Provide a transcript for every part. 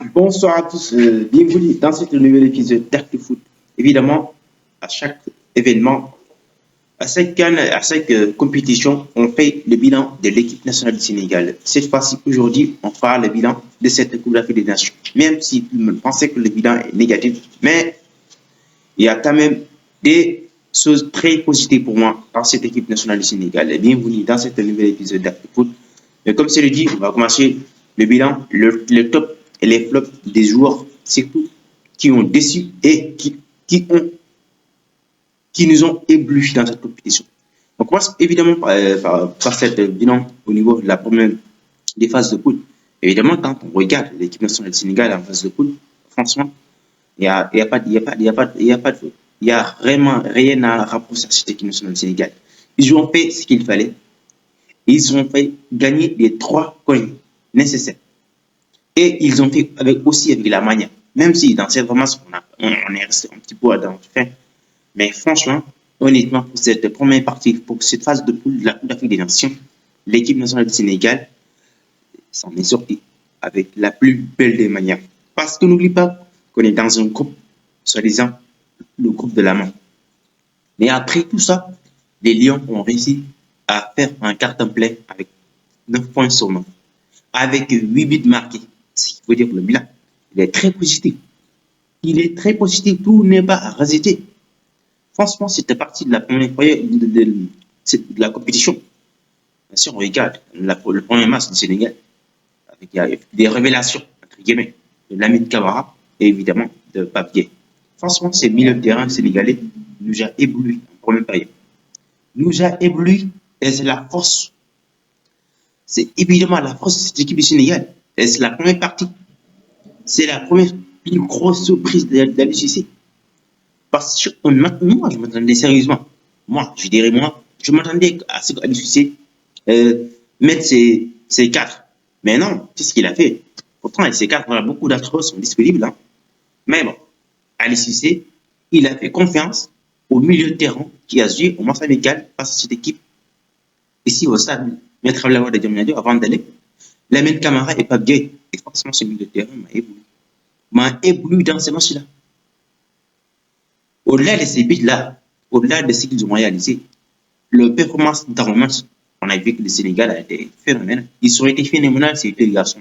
Bonsoir à tous, bienvenue dans ce nouvel épisode d'Actu Foot. Évidemment, à chaque événement, à chaque CAN, à chaque compétition, on fait le bilan de l'équipe nationale du Sénégal. Cette fois-ci, aujourd'hui, on fera le bilan de cette Coupe d'Afrique des Nations. Même si tout le monde pensait que le bilan est négatif, mais il y a quand même des choses très positives pour moi dans cette équipe nationale du Sénégal. Bienvenue dans ce nouvel épisode d'Actu Foot. Mais comme c'est le dit, on va commencer le bilan, le top et les flops des joueurs, surtout qui ont déçu et qui nous ont éblouis dans cette compétition. On commence évidemment par cette bilan au niveau de la première des phases de poule. Évidemment, quand on regarde l'équipe nationale du Sénégal en phase de poule, franchement, il y a vraiment rien à rapprocher à cette équipe nationale du Sénégal. Ils ont fait ce qu'il fallait. Ils ont fait gagner les 3 coins nécessaires. Et ils ont fait aussi avec la manière. Même si dans cette formation, on est resté un petit peu dans le fin. Mais franchement, honnêtement, pour cette première partie, pour cette phase de poule de la Coupe d'Afrique des Nations, l'équipe nationale du Sénégal s'en est sortie avec la plus belle des manières. Parce que n'oublie pas qu'on est dans un groupe, soi-disant le groupe de la main. Mais après tout ça, les Lions ont réussi à faire un carton plein avec 9 points sur 9, avec 8 buts marqués. Ce qui veut dire que le bilan, il est très positif. Il est très positif, tout n'est pas à rajouter. Franchement, c'était partie de la première fois de la compétition. Bien sûr, on regarde le premier match du Sénégal, avec des révélations, entre guillemets, de Lamine Camara et évidemment de Papier. Franchement, ces milieux de terrain sénégalais nous a ébloui en première période. Nous a ébloui et c'est la force. C'est évidemment la force de cette équipe du Sénégal. Et c'est la première partie. C'est la première plus grosse surprise d'Aliou. Parce que moi, je m'attendais sérieusement. Moi, je dirais moi, je m'attendais à ce qu'Aliou mette ses 4. Mais non, c'est ce qu'il a fait. Pourtant, ces 4, voilà, beaucoup d'entre eux sont disponibles. Hein. Mais bon, Aliou Cissé, il a fait confiance au milieu de terrain qui a joué au match amical face à cette équipe. Ici, au stade, Maître Abdoulaye de Diamniadio, avant d'aller, Lamine Camara et Pape Gueye. Et forcément, ce milieu de terrain m'a ébloui dans ces matchs-là. Au-delà de ces buts-là, au-delà de ce qu'ils ont réalisé, leur performance dans le match, on a vu que le Sénégal a été phénoménal. Ils ont été phénoménaux, ces deux garçons.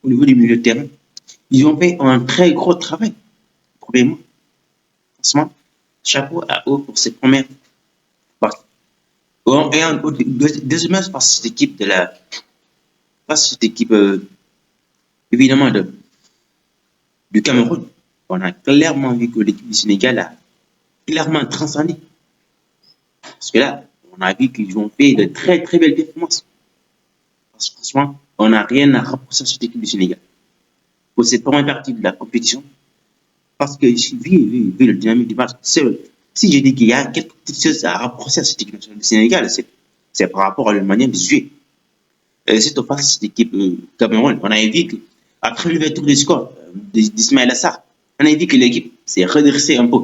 Au niveau du milieu de terrain, ils ont fait un très gros travail. Premièrement, franchement, chapeau à eux pour ces premières parties. Deuxièmement, face à cette équipe évidemment du Cameroun, on a clairement vu que l'équipe du Sénégal a clairement transcendé. Parce que là, on a vu qu'ils ont fait de très très belles performances. Parce que franchement, on n'a rien à rapprocher à cette équipe du Sénégal. Pour cette première partie de la compétition, parce que vu le dynamique du match, si je dis qu'il y a quelque chose à rapprocher à cette équipe du Sénégal, c'est par rapport à la manière de jouer. C'est face à cette équipe Cameroun, on a vu qu'après l'ouverture du score d'Ismaël Assar, on a vu que l'équipe s'est redressée un peu.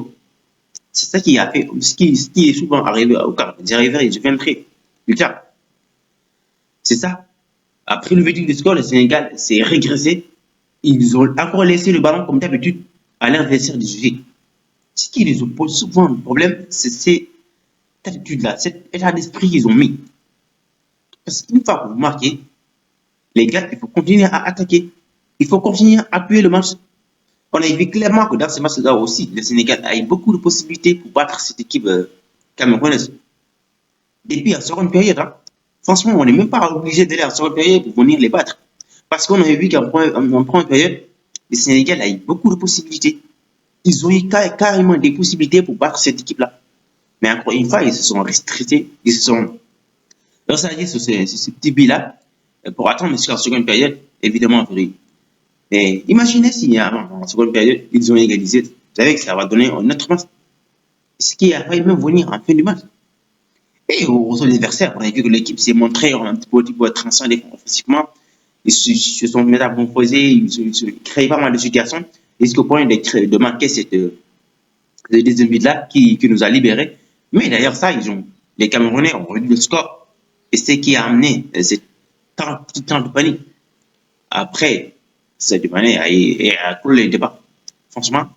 C'est ça qui a fait, ce qui est souvent arrivé au Cameroun. J'arriverai, je viendrai plus tard. C'est ça. Après l'ouverture du score, le Sénégal s'est régressé. Ils ont encore laissé le ballon comme d'habitude à l'adversaire du sujet. Ce qui les pose souvent un problème, c'est cette attitude-là, cet état d'esprit qu'ils ont mis. Parce qu'une fois que vous marquez, les gars, il faut continuer à attaquer. Il faut continuer à appuyer le match. On a vu clairement que dans ce match-là aussi, le Sénégal a eu beaucoup de possibilités pour battre cette équipe camerounaise. Depuis la seconde période, hein, franchement, on n'est même pas obligé d'aller à la seconde période pour venir les battre. Parce qu'on a vu qu'en première période, le Sénégal a eu beaucoup de possibilités. Ils ont eu carrément des possibilités pour battre cette équipe-là. Mais encore une fois, ils se sont restrictés, ils se sont resserrés sur ce petit but-là pour attendre jusqu'à la seconde période, évidemment. Mais imaginez si avant, la seconde période, ils ont égalisé. Vous savez que ça va donner un autre match. Ce qui a failli même venir en fin du match. Et au retour des adversaires, on a vu que l'équipe s'est montrée un petit peu transcendée offensivement. Ils se sont métamorphosés, ils se créent pas mal de situations, jusqu'au point de marquer le deuxième but-là qui nous a libérés. Mais d'ailleurs, ça, les Camerounais ont réduit le score. Et ce qui a amené cette temps de panique. Après, Cette manière a clos les débats. Franchement,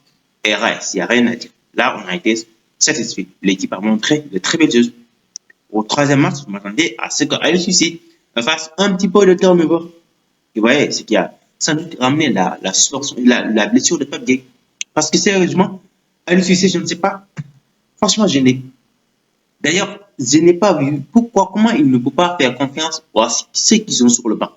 RS, il n'y a rien à dire. Là, on a été satisfait. L'équipe a montré de très belles choses. Au troisième match, je m'attendais à ce qu'Aliou Cissé fasse un petit peu de turnover. Vous voyez, ce qui a sans doute ramené la blessure de Pape Gueye. Parce que sérieusement, Aliou Cissé, je ne sais pas. Franchement, je n'ai. D'ailleurs, je n'ai pas vu pourquoi, comment il ne peut pas faire confiance à ceux qui sont sur le banc.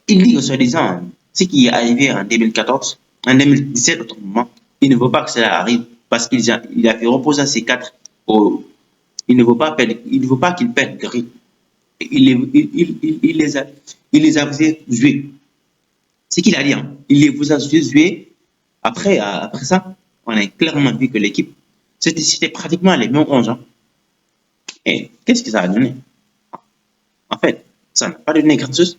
Il dit que soi-disant, ce qui est arrivé en 2014, en 2017, autrement, il ne veut pas que cela arrive parce qu'il a fait reposer ces quatre. Il ne veut pas perdre, il ne veut pas qu'ils perdent de rythme. Il les a fait jouer. C'est qu'il a dit, hein. Il les vous a fait jouer. Après ça, on a clairement vu que l'équipe, c'était pratiquement les mêmes 11 ans. Et qu'est-ce que ça a donné? En fait, ça n'a pas donné grand-chose.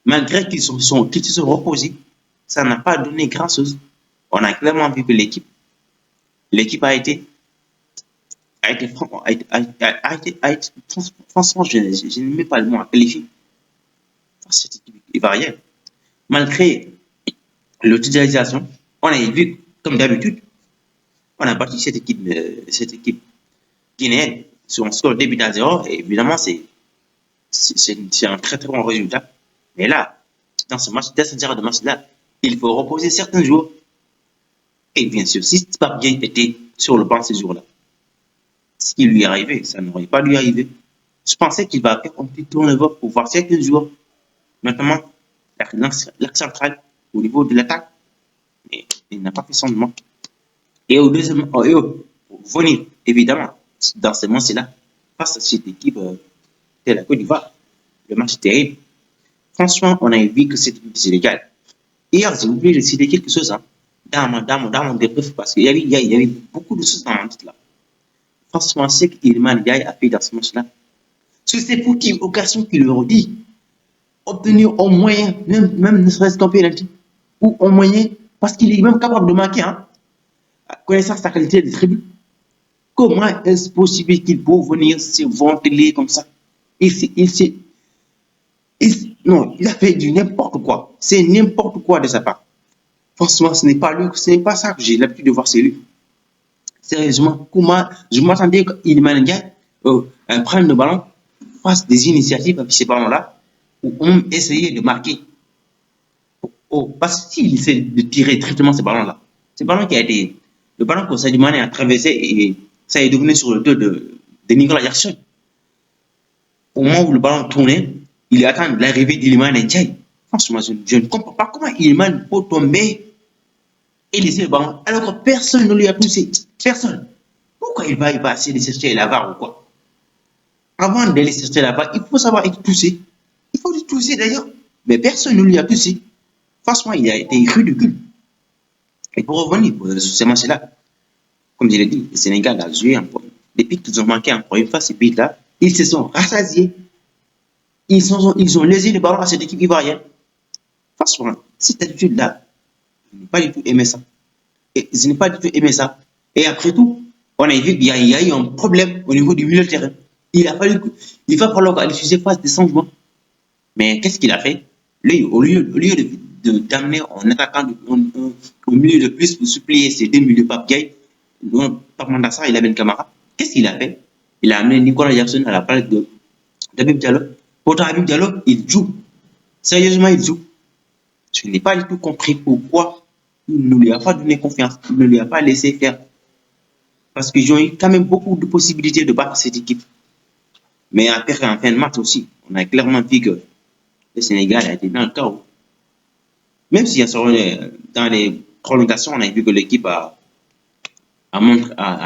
Malgré qu'ils se sont reposés, ça n'a pas donné grand-chose. On a clairement vu que l'équipe franchement, je ne mets pas le mot à qualifier. Cette équipe ivoirienne. Malgré l'utilisation, on a vu, comme d'habitude, on a battu cette équipe guinéenne sur un score début à 0. Et évidemment, c'est un très très bon résultat. Mais là, dans ce genre de match-là, il faut reposer certains joueurs. Et bien sûr, si Pape Gueye était sur le banc ces jours-là, ce qui lui est arrivé, ça n'aurait pas dû arriver. Je pensais qu'il va faire un petit tournoi pour voir certains joueurs, notamment l'axe central au niveau de l'attaque. Mais il n'a pas fait son demande. Et au deuxième, venir, évidemment, dans ce match-là, face à cette équipe de la Côte d'Ivoire, le match est terrible. Franchement, on a vu que cette équipe c'est légal. Hier, j'ai oublié de citer quelque chose hein, dans mon débrief parce qu'il y avait beaucoup de choses dans mon titre là. Franchement, ce qu'Iliman Ndiaye a fait dans ce match-là, sur ces petites occasions qu'il leur dit, obtenir au moyen, même ne serait-ce qu'un pénalty, ou au moyen, parce qu'il est même capable de marquer, hein, connaissant sa qualité de tribune. Comment est-ce possible qu'il peut venir se ventiler comme ça? Non, il a fait du n'importe quoi. C'est n'importe quoi de sa part. Franchement, ce n'est pas lui, ce n'est pas ça que j'ai l'habitude de voir chez lui. Sérieusement, comment je m'attendais qu'il Ndiaye prenne le ballon, fasse des initiatives avec ces ballons-là, ou on essayer de marquer. Parce qu'il essaie de tirer directement ces ballons-là. Ce ballon qui a été, le ballon que Sadio Mané a traversé et ça est devenu sur le dos de Nicolas Jackson. Au moment où le ballon tournait, il attend l'arrivée d'Iliman Ndiaye. Franchement, je ne comprends pas comment Iliman peut tomber et laisser le ballon alors que personne ne lui a poussé. Personne. Pourquoi il va essayer de chercher la barre ou quoi? Avant d'aller chercher la barre, il faut savoir être poussé. Il faut le pousser d'ailleurs. Mais personne ne lui a poussé. Franchement, il a été ridicule. Et pour revenir sur ce match-là, comme je l'ai dit, le Sénégal a joué depuis qu'ils ont manqué encore une fois ces buts-là, ils se sont rassasiés. Ils ont lésé le ballon à cette équipe ivoirienne. Franchement, cette attitude-là, je n'ai pas du tout aimé ça. Et je n'ai pas du tout aimé ça. Et après tout, on a vu qu'il y a eu un problème au niveau du milieu de terrain. Il va falloir qu'Aliou Cissé fasse des changements. Mais qu'est-ce qu'il a fait? Lui, au lieu d'amener un attaquant au milieu de plus pour supplier ses deux milieux Pape Gueye, par Mandassar et Lamine Camara, qu'est-ce qu'il a fait? Il a amené Nicolas Jackson à la place d'Habib Diallo. Pourtant, Habib Diallo, il joue. Sérieusement, il joue. Je n'ai pas du tout compris pourquoi il ne lui a pas donné confiance. Il ne lui a pas laissé faire. Parce qu'ils ont eu quand même beaucoup de possibilités de battre cette équipe. Mais après, en fin de match aussi, on a clairement vu que le Sénégal a été dans le chaos. Même si dans les prolongations, on a vu que l'équipe a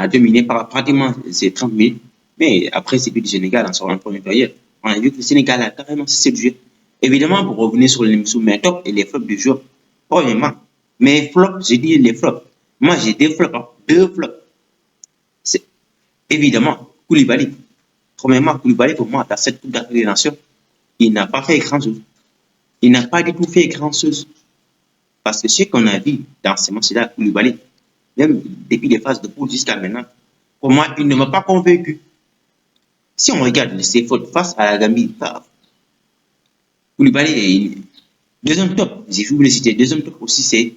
dominé pratiquement ces 30 minutes. Mais après, c'est plus du Sénégal en sortant en première période. On a vu que le Sénégal a carrément cessé de jouer. Évidemment, pour revenir sur mes tops et les flops du jour, premièrement, mes flops, j'ai dit les flops. Moi, j'ai des flops, hein, deux flops. C'est évidemment Koulibaly. Premièrement, Koulibaly, pour moi, dans cette Coupe d'Afrique des Nations, il n'a pas fait grand-chose. Il n'a pas du tout fait grand-chose. Parce que ce qu'on a vu dans ces matchs-là, Koulibaly, même depuis les phases de poule jusqu'à maintenant, pour moi, il ne m'a pas convaincu. Si on regarde ses fautes face à la Gambie, Koulibaly, Deuxième top, j'ai voulu le citer. Deuxième top aussi, c'est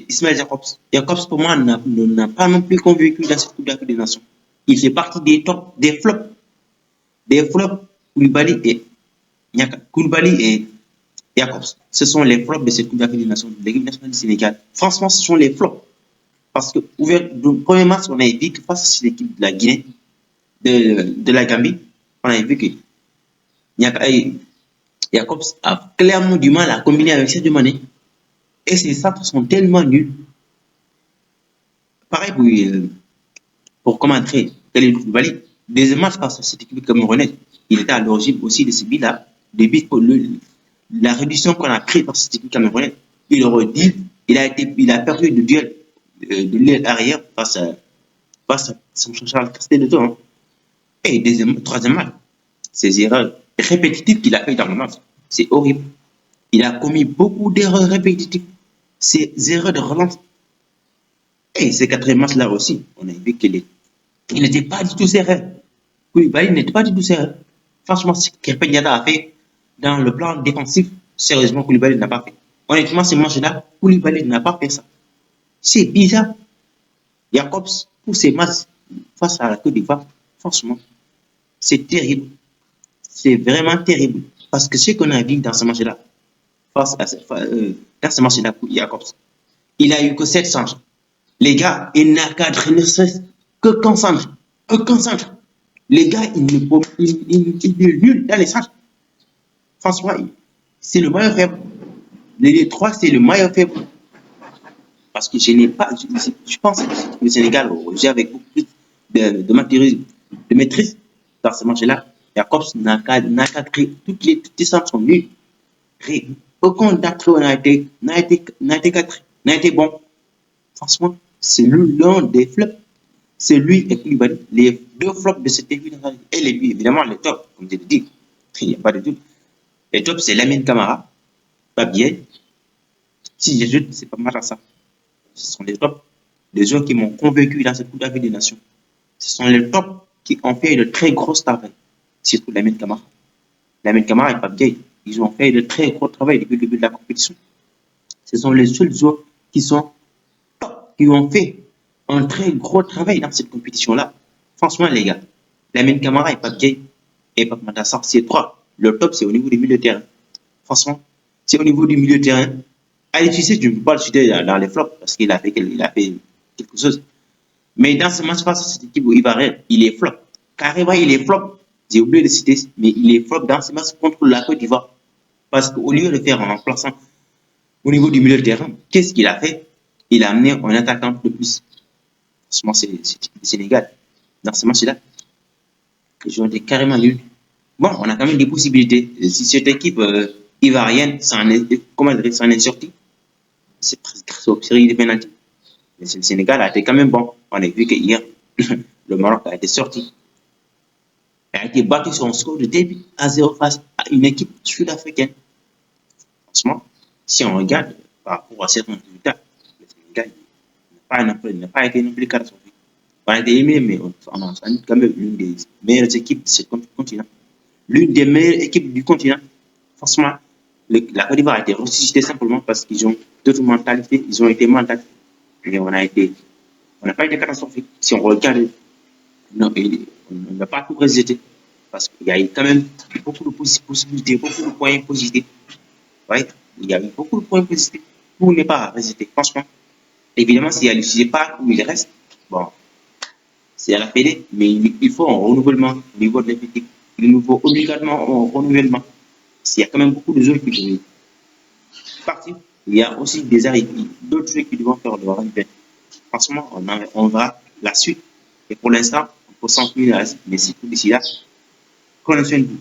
Ismaël Jacobs. Jacobs, pour moi, n'a pas non plus convaincu dans cette Coupe d'Afrique des Nations. Il fait partie des tops, des flops. Des flops, Koulibaly et Koulibaly et Jacobs. Ce sont les flops de cette Coupe d'Afrique des Nations, de l'équipe nationale du Sénégal. Franchement, ce sont les flops. Parce que, le premier match, on a vu que face à cette équipe de la Guinée, de la Gambie, on a vu que Jacobs a clairement du mal à combiner avec Sadio Mané. Et ses centres sont tellement nuls. Pareil pour commenter Kalidou Koulibaly. Deuxième match face à cette équipe camerounaise, il était à l'origine aussi de ce but-là. La réduction qu'on a prise par cette équipe camerounaise. Il aurait dit, il a perdu le duel de l'aile arrière face à son Charles Castel hein. Et troisième match, ces erreurs répétitives qu'il a fait dans le match, c'est horrible. Il a commis beaucoup d'erreurs répétitives. Ces erreurs de relance. Et ces quatrième match-là aussi, on a vu qu'il n'était pas du tout sérieux. Koulibaly n'était pas du tout sérieux. Franchement, ce que Yada a fait dans le plan défensif, sérieusement, Koulibaly n'a pas fait. Honnêtement, ce match-là, Koulibaly n'a pas fait ça. C'est bizarre. Jacobs, pour ces matchs face à la Côte d'Ivoire, franchement, c'est terrible. C'est vraiment terrible. Parce que ce qu'on a vu dans ce match-là, dans ce match-là pour Jacobs, il a eu que 7 centres. Les gars, il n'a qu'à ne cesse que concentre. Que concentre. Les gars, il est nul dans les centres. Franchement, c'est le maillot faible. Les trois, c'est le maillot faible. Parce que je n'ai pas. Je pense que le Sénégal j'ai avec beaucoup plus de maîtrise dans ce match-là. Jacobs n'a qu'à créer. Toutes les centres sont nuls. Aucun d'entre eux n'a été bon. Franchement, c'est l'un des flops. C'est lui et Koulibaly, les deux flops de cette équipe. Et évidemment, les tops, comme je l'ai dit, il n'y a pas de doute. Les tops, c'est Lamine Camara, Fabien. Si j'ajoute, c'est pas mal à ça. Ce sont les tops. Les gens qui m'ont convaincu dans cette Coupe d'Afrique des Nations. Ce sont les tops qui ont fait de très gros travail. Surtout Lamine Camara. Lamine Camara et Fabien, ils ont fait de très gros travail depuis le début de la compétition. Ce sont les seuls joueurs qui sont qui ont fait un très gros travail dans cette compétition-là. Franchement, les gars, Lamine Camara et Pape Gueye et Pape Matassar, c'est trois. Le top, c'est au niveau du milieu de terrain. Franchement, c'est au niveau du milieu de terrain. Allez, tu sais, tu ne peux pas le citer dans les flops parce qu'il a fait quelque chose. Mais dans ce match face à cette équipe ivoirienne, il est flop. Carrément, il est flop. J'ai oublié de citer, mais il est flop dans ce match contre la Côte d'Ivoire. Parce qu'au lieu de faire en remplaçant au niveau du milieu de terrain, qu'est-ce qu'il a fait? Il a amené un attaquant de plus. Franchement, c'est le Sénégal. Dans ce match-là, ils ont été carrément nuls. Bon, on a quand même des possibilités. Si cette équipe ivoirienne s'en est sortie, c'est presque grâce aux séries de pénalty. Mais le Sénégal a été quand même bon. On a vu que hier, le Maroc a été sorti. Il a été battu sur un score de 2-0 face à une équipe sud-africaine. Franchement, si on regarde par rapport à certains résultats, le Sénégal n'a pas été non plus catastrophique. On a été éliminé, mais on a quand même l'une des meilleures équipes de ce continent. L'une des meilleures équipes du continent. Franchement, la Côte d'Ivoire a été ressuscitée simplement parce qu'ils ont d'autres mentalités, ils ont été mentales. Mais on n'a pas été catastrophique. Si on regarde, non, on n'a pas tout résisté. Parce qu'il y a eu quand même beaucoup de possibilités, beaucoup de points positifs. Ouais, il y a eu beaucoup de points positifs pour ne pas résister. Franchement, évidemment, s'il ne sais pas où il reste, bon, c'est à la Fédé, mais il faut un renouvellement au niveau de l'effectif. Il nous faut obligatoirement un renouvellement. S'il y a quand même beaucoup de joueurs qui doivent partir, il y a aussi d'autres joueurs qui doivent faire leur arrivée. Franchement, on verra la suite. Et pour l'instant, on peut s'en tenir à mais si tout d'ici là, prenez soin de vous.